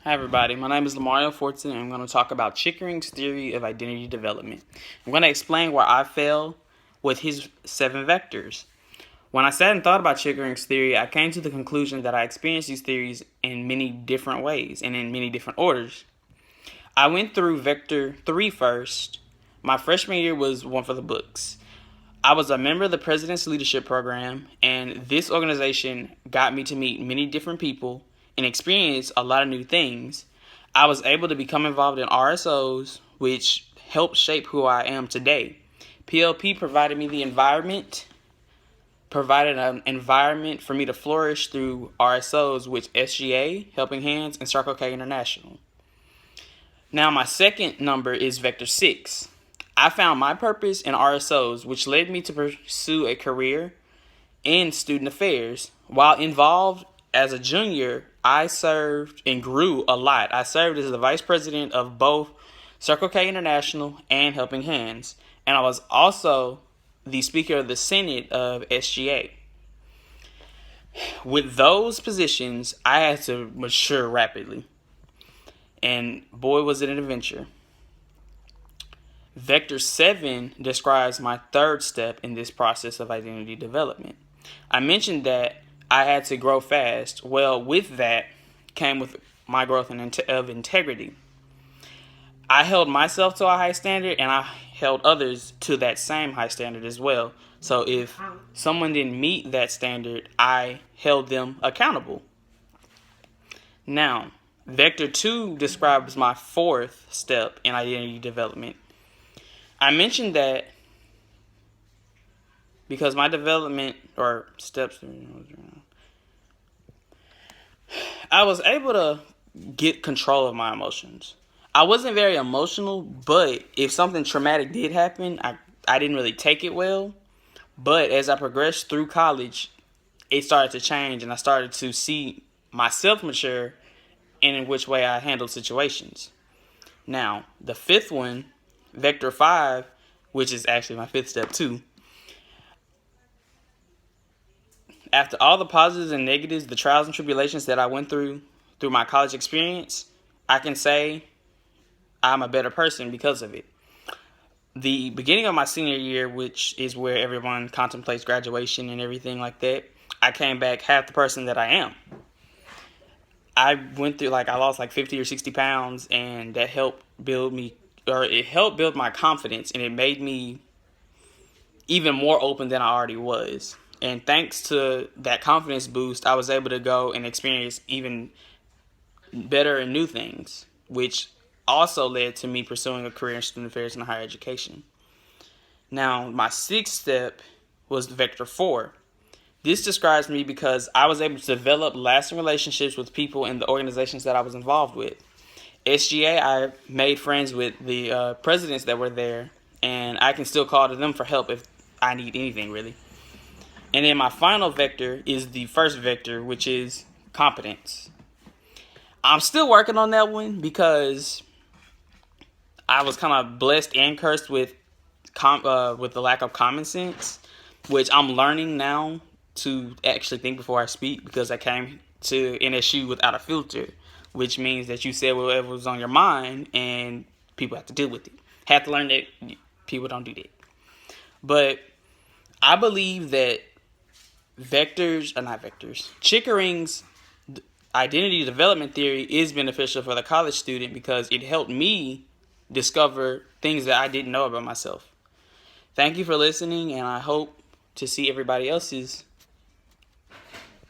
Hi everybody, my name is Lamario Fortson and I'm going to talk about Checkering's theory of identity development. I'm going to explain where I fell with his 7 vectors. When I sat and thought about Checkering's theory, I came to the conclusion that I experienced these theories in many different ways and in many different orders. I went through vector 3 first. My freshman year was one for the books. I was a member of the President's Leadership Program, and this organization got me to meet many different people and experience a lot of new things. I was able to become involved in RSOs, which helped shape who I am today. PLP provided an environment for me to flourish through RSOs, which SGA, Helping Hands, and Circle K International. Now my second number is Vector 6. I found my purpose in RSOs, which led me to pursue a career in student affairs. While involved as a junior, I served and grew a lot. I served as the vice president of both Circle K International and Helping Hands, and I was also the speaker of the Senate of SGA. With those positions, I had to mature rapidly, and boy was it an adventure. Vector 7 describes my third step in this process of identity development. I mentioned that I had to grow fast. Well, with that came with my growth of integrity. I held myself to a high standard, and I held others to that same high standard as well. So if someone didn't meet that standard, I held them accountable. Now, Vector 2 describes my fourth step in identity development. I mentioned that because my development or steps, I was able to get control of my emotions. I wasn't very emotional, but if something traumatic did happen, I didn't really take it well. But as I progressed through college, it started to change, and I started to see myself mature and in which way I handled situations. Now, the fifth one, Vector 5, which is actually my fifth step too. After all the positives and negatives, the trials and tribulations that I went through my college experience, I can say I'm a better person because of it. The beginning of my senior year, which is where everyone contemplates graduation and everything like that, I came back half the person that I am. I went through, I lost 50 or 60 pounds, and that helped build me, or it helped build my confidence, and it made me even more open than I already was. And thanks to that confidence boost, I was able to go and experience even better and new things, which also led to me pursuing a career in student affairs and higher education. Now, my sixth step was Vector 4. This describes me because I was able to develop lasting relationships with people in the organizations that I was involved with. SGA, I made friends with the presidents that were there, and I can still call to them for help if I need anything, really. And then my final vector is the first vector, which is competence. I'm still working on that one because I was kind of blessed and cursed with the lack of common sense, which I'm learning now to actually think before I speak, because I came to NSU without a filter, which means that you said whatever was on your mind and people have to deal with it. Have to learn that people don't do that. But I believe that Checkering's identity development theory is beneficial for the college student because it helped me discover things that I didn't know about myself. Thank you for listening, and I hope to see everybody else's